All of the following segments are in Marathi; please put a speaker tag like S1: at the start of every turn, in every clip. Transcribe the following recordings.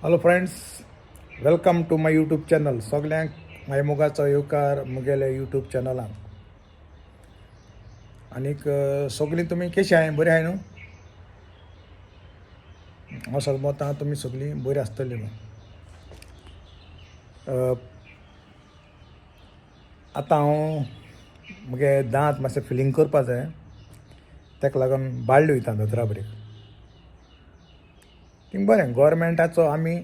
S1: Hello friends, welcome to my YouTube channel. सगळ्यांक माय मोगाचो येवकार मुगेले यूट्यूब चॅनलाक. आनीक सगळीं तुमी कशी आहाय? बरी आहाय न्हू? हांव समजता तुमी सगळीं बरी आसतली न्हू. आतां हांव मुगे दांत मातशें फिलींग करपा जाय, ताका लागून बाळ्ळी वयता दोतोरा बरेक. थिंग बरें गव्हर्मेंटाचो आमी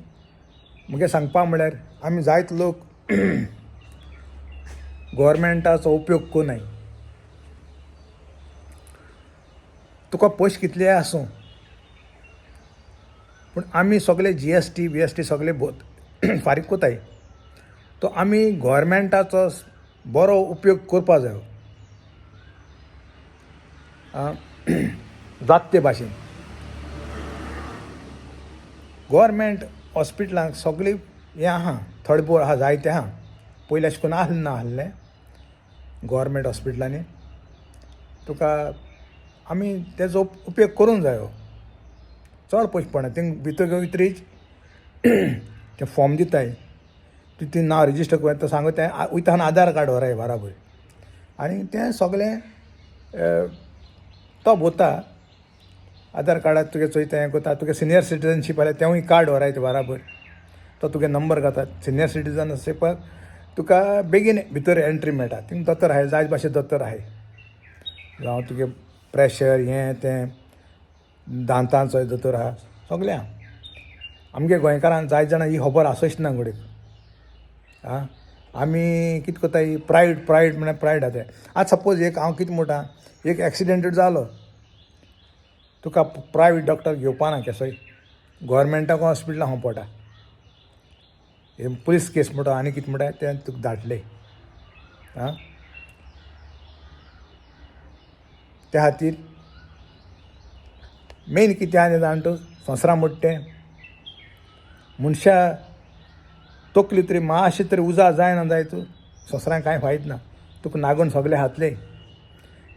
S1: मुगे सांगपा म्हळ्यार आमी जायत लोक गव्हर्मेंटाचो उपयोग कोनाय. तुका पयशे कितले आसूं पूण आमी सगळे GST BST सगळे फारीक कोताय. तो आमी गव्हर्मेंटाचो बरो उपयोग करपा जायो जात ते भाशेन. गव्हर्मेंट हॉस्पिटलांक सगळी हें आहा, थळबोळ आहा, जायते आहा. पयलीं अशें करून नाहल्लें गव्हर्मेंट हॉस्पिटलांनी. तुका आमी तेजो उपयोग करूंक जायो. चड पयशे पडना. थिंग भितर वयतरीच ते फॉर्म दिताय, ती नांव रेजिस्टर करता, सांगता वयता आधार कार्ड व्हराय बराबर. आनी तें सगळें तो भोवता. आधार कार्डाक तुगे चोयता, हें कोता. तुगे सिनियर सिटीजनशीप आल्या तेंवूय कार्ड व्हराय ते बराबर. तो तुगे नंबर घातात. सिनियर सिटीजन आसपाक तुका बेगीन भितर एंट्री मेळटा. थिंग दोतोर आहाय, जाय भाशेन दोतोर आहाय. जावं तुगे प्रेशर हें तें, दांतांचो दोतोर आहा, सगळें आहा. आमगे गोंयकारांक जाय जाणां ही खबर आसोच ना घोडयेक. आमी कितें कोताय, प्रायवेट म्हळ्यार प्रायवेट आतां. आतां सपोज एक हांव कितें म्हणटा, एक एक्सिडेंट जालो, तुका प्रायवेट डॉक्टर घेवपा ना केसोय. गव्हर्मेंटाक हॉस्पिटलांत हांव पडटा. हे पुलीस केस म्हणटा आनी कितें म्हणटा तें तुका धाडले. त्या खातीर मेन कितें आहा तें जाणा, संवसारा मोट्टें मनशा तकली तरी मातशें तरी उजार जायना जाय, तूं संवसारांक कांय फायद ना. तुका नागून सगळे हातले.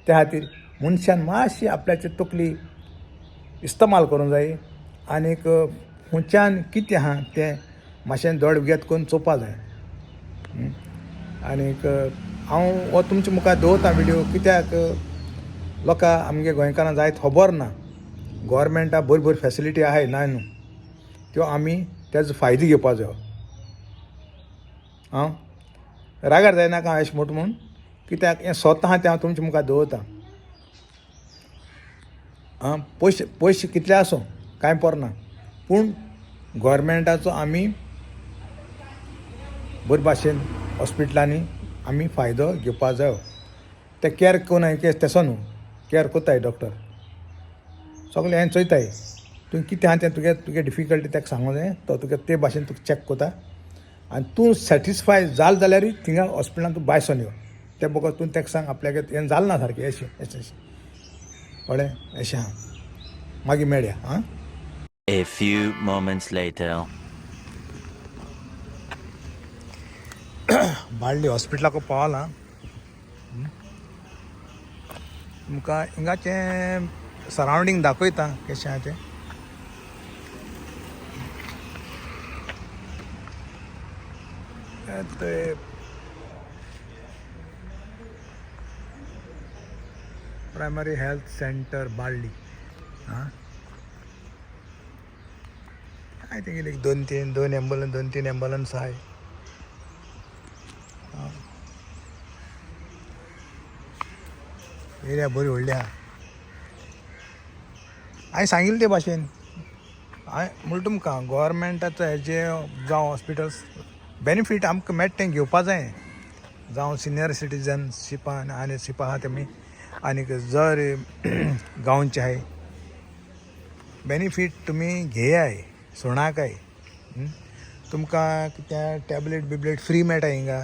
S1: त्या खातीर मनशान मातशी आपल्याची तकली इस्तेमाल करूंक जाय. आनीक खंयच्यान कितें आहा तें मातशें दोळ्या करून चोवपा जाय. आनीक हांव हो तुमच्या मुखार दवरता व्हिडियो, कित्याक लोकां आमगे गोंयकारांक जायत खबर ना गव्हर्मेंटा बरी फेसिलिटी आहाय ना न्हू. त्यो आमी तेजो फायदो घेवपा जायो. रागार जायनाका हांव अशें म्हणटा म्हूण, कित्याक हें स्वता आहा तें हांव तुमच्या मुखार दवरता. पयशे कितले आसूं कांय परना, पूण गव्हर्मेंटाचो आमी बरे भाशेन हॉस्पिटलांनी आमी फायदो घेवपा जायो. ते कॅर कोनाय तेसो न्हू, कॅर कोताय डॉक्टर. सगळें हें चोयताय तूं कितें आहा तें तुगे डिफिकल्टी ताका सांगूंक जाय. तो तुगे ते भाशेन तुका चॅक कोता. आनी तूं सॅटिस्फाय जाल जाल्यारूय थिंगा हॉस्पिटलांत तूं बायसोन यो. ते बगर तूं ताका सांग आपल्याक हें जालें ना सारकें अशें कळ्ळें. अशें आहा. मागीर मेळया.
S2: A few moments later.
S1: Balli हॉस्पिटलाक पावलां. तुमकां हिंगाचें सरावंडींग दाखयता कशें आहा तें. Primary health centre Balli. I think एक दोन तीन एम्बुलन्स आहाय. एरिया बरी व्हडली आहा. हांवें सांगिल्लें ते भाशेन हांवें म्हणटा तुमकां गव्हर्मेंटाचो हेजे जावं हॉस्पिटल्स बेनिफीट आमकां मेळटा तें घेवपा जाय. जावं सिनियर सिटीजनशिपान आनी शिपा आहा तेमी, आनीक जर गांवचे आहाय बेनिफीट तुमी घेयाय, सोडनाकाय. तुमकां कितें टॅबलेट बिबलेट फ्री मेळटा हिंगा.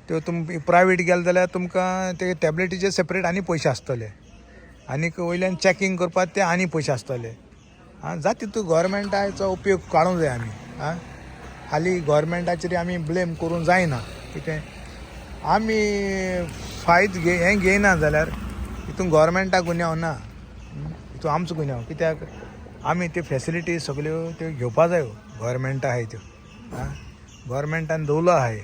S1: त्यो तुमी प्रायवेट गेले जाल्यार तुमकां ते टॅबलेटीचे सेपरेट आनी पयशे आसतले. आनीक वयल्यान चॅकींग करपाक ते आनी पयशे आसतले. जाता तितू गव्हर्मेंटाचो उपयोग काडूंक जाय आमी. खाली गव्हर्मेंटाचेर आमी ब्लेम करूंक जायना. कितें आमी फायद हें घेयना जाल्यार हितून गव्हर्मेंटाक गुन्यांव ना, हितून आमचो गुन्यांव. कित्याक आमी त्यो फॅसिलिटी सगल्यो त्यो घेवपा जायो गव्हर्मेंटा आहाय त्यो आं गव्हर्मेंटान दवरलो आहाय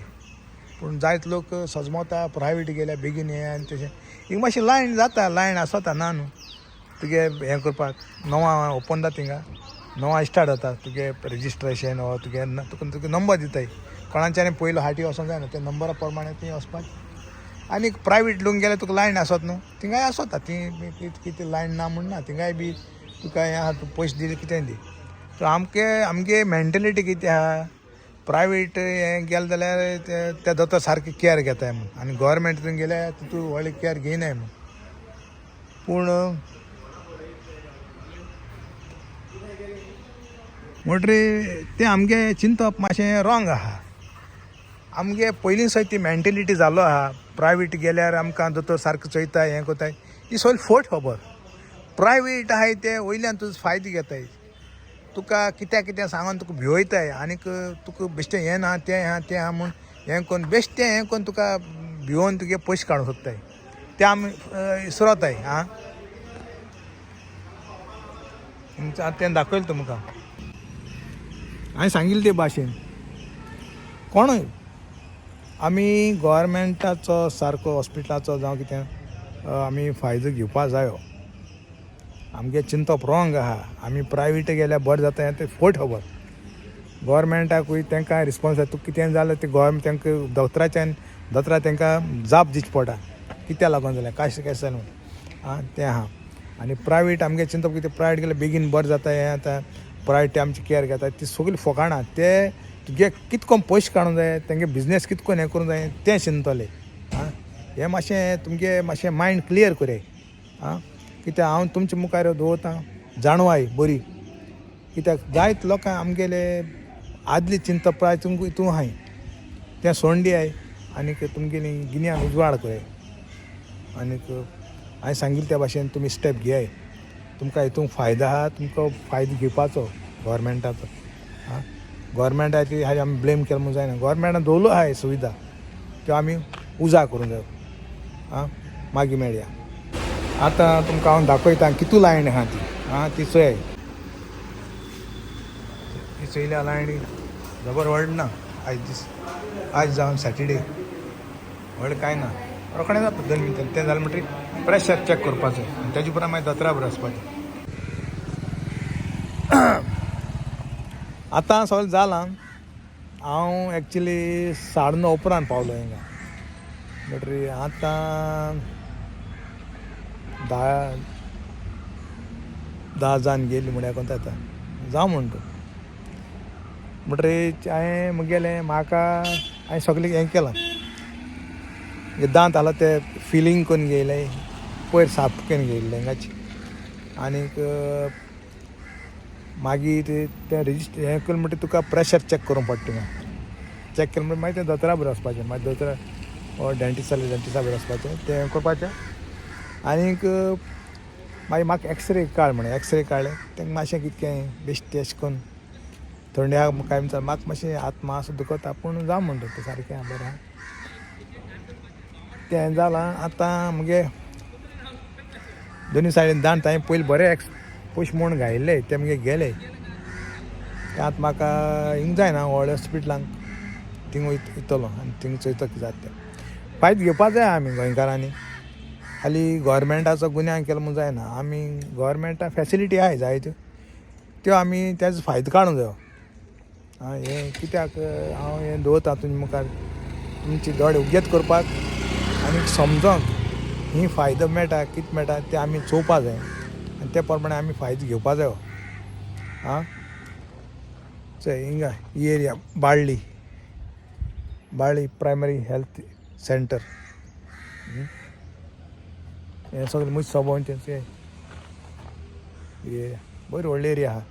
S1: पूण जायत लोक सजमोता प्रायवेट गेल्या बेगीन हे आनी तशें हिंग मातशी लायन जाता लायन आसता ना न्हू तुगे हें करपाक नवा ओपन जाता थिंगा नवा स्टार्ट जाता तुगे रेजिस्ट्रेशन वा तुगे नंबर दिताय कोणाच्यानी पयलो हाटी वचोंक जायना त्या नंबरा प्रमाणे ती वचपाक आनी प्रायवेट लोक गेल्यार तुका लायन आसत न्हू थिंगाय आसता ती कितें लायन ना म्हण ना थिंगाय बी तुका हें आहा तूं पयशे दिले कितें दी सो आमगे मेंटेलिटी कितें आहा प्रायवेट हें गेलें जाल्यार त्या दोतोर सारकें केअर घेताय म्हूण आनी गव्हर्मेंट थंय गेल्यार तूं व्हडली केअर घेयनाय म्हूण पूण म्हणटरी तें आमगे चिंतप मातशें रॉंग आहा आमगे पयलीं सय ती मेंटेलिटी जालो आहा प्रायवेट गेल्यार आमकां दोतोर सारको चोयताय हें कोताय ही सगळी फोट खबर प्रायवेट आहाय ते वयल्यान तुजो फायदो घेताय तुका कितें सांगून तुका भिवयताय आनीक तुका बेश्टें हें ना तें आहा म्हूण हें कोन्न बेश्टें हें कोन्न तुका भिवोन तुगे पयशे काडूंक सोदताय ते आमी इसरताय आं तें दाखयलें तुमकां हांवें सांगिल्ले ते भाशेन कोणूय आमी गव्हर्मेंटाचो सारको हॉस्पिटलाचो जावं कितें आमी फायदो घेवपा जायो आमगे चिंतप रॉंग आहा आमी प्रायवेट गेल्यार बरें जाता हें तें फोट खबर गव्हर्मेंटाकूय तांकां रिस्पॉन्स तुका कितें जालें तें गव्हर्मेंट तांकां दोतोरा तांकां जाप दिवची पडटा कित्या लागून जालें कशें जालें म्हूण आं तें आहा आनी प्रायवेट आमगे चिंतप कितें प्रायवेट गेल्यार बेगीन बरें जाता हें आतां प्रायवेट आमची केअर घेता ती सगळीं फकाणां ते तुगे कितको पयशे काडूंक जाय तेंगे बिजनेस कितको हें करूंक जाय तें चिंतले आं हें मातशें तुमगे मातशें मायंड क्लियर कराय आं कित्याक हांव तुमच्या मुखार दवरतां जाणवाय बरी कित्याक जायत लोकांक आमगेले आदली चिंतप प्राय तुमकां हितूं आहाय तें सोंडी आय आनीक तुमगेली गिन्यान उजवाड कराय आनीक हांवें सांगिल्ले त्या भाशेन तुमी स्टेप घेयाय तुमकां हितूंक फायदो आहा तुमकां फायदो घेवपाचो गव्हर्मेंटाचो आं गव्हर्मेंटाची हाजे आमी ब्लेम केलो म्हूण जायना गव्हर्मेंटान दवरलो आहाय सुविधा त्यो आमी उजा करूंक जायो आं मागीर मेळया आतां तुमकां हांव दाखयतां कितू लायन आहा ती आं ती चोय ती चोयल्या लायनी जबर व्हड ना आयज जावन सॅटर्डे व्हड कांय ना रोखडें जाता 2 मिनटां तें जालें म्हणटरी प्रेशर चॅक करपाचें तेजे उपरांत मागीर दोतोरा बरें वचपाचें आतां सगळें जालां हांव एक्चुली 9:30 उपरांत पावलो हिंगा म्हणटरी आतां 10 जावन गेली म्हळ्यार कोण जाता जावं म्हणटा म्हणटरी हांवें मुगेलें हांवें सगळें हें केलां दांत आसलो ते फिलींग करून घेयले पयर साफ करून घेयल्ले हिंगाची आनीक मागीर तें रेजिस्टर हें केलें म्हणटा तुका प्रेशर चॅक करूंक पडटा थिंगा चॅक केलें म्हणटा मागीर तें दोतोरा बरें वचपाचें मागीर दोतोरा डेंटिस्टा बरें वचपाचें तें हें करपाचें आनीक मागीर म्हाका एक्सरे काड म्हणे एक्सरे काडलें तेंकां मातशें कितें बेश्टें अशें करून थंड्या काय म्हणटा म्हाका मातशें हात मातसो दुखता पूण जावं म्हणटा तें सारकें आहा बरें आहा तें जालां आतां मुगे दोनी सायडीन दांत हांवें पयलीं बरें पयशे म्हूण घायिल्ले ते मुगे गेले ते आतां म्हाका हिंग जायना व्हडल्या हॉस्पिटलांक थिंग वयतलो आनी थिंग चोयता कितें जाता तें फायदो घेवपा जाय आमी गोंयकारांनी हाली गव्हर्मेंटाचो गुन्यांव केलो म्हूण जायना आमी गव्हर्मेंटा फॅसिलिटी आहाय जायत्यो त्यो आमी तेजो फायदो काडूंक जायो आं हें कित्याक हांव हें दवरतां तुमचे मुखार तुमची दोळे उगेत करपाक आनी समजोंक ही फायदो मेळटा कितें मेळटा तें आमी चोवपा जाय आनी ते प्रमाणे आमी फायदो घेवपा जायो आं चोय हिंगा ही एरिया बाळ्ळी प्रायमरी हेल्थ सेंटर हें सगळें म्हजे सोबोन तें एरिया बरी व्हडली एरिया आहा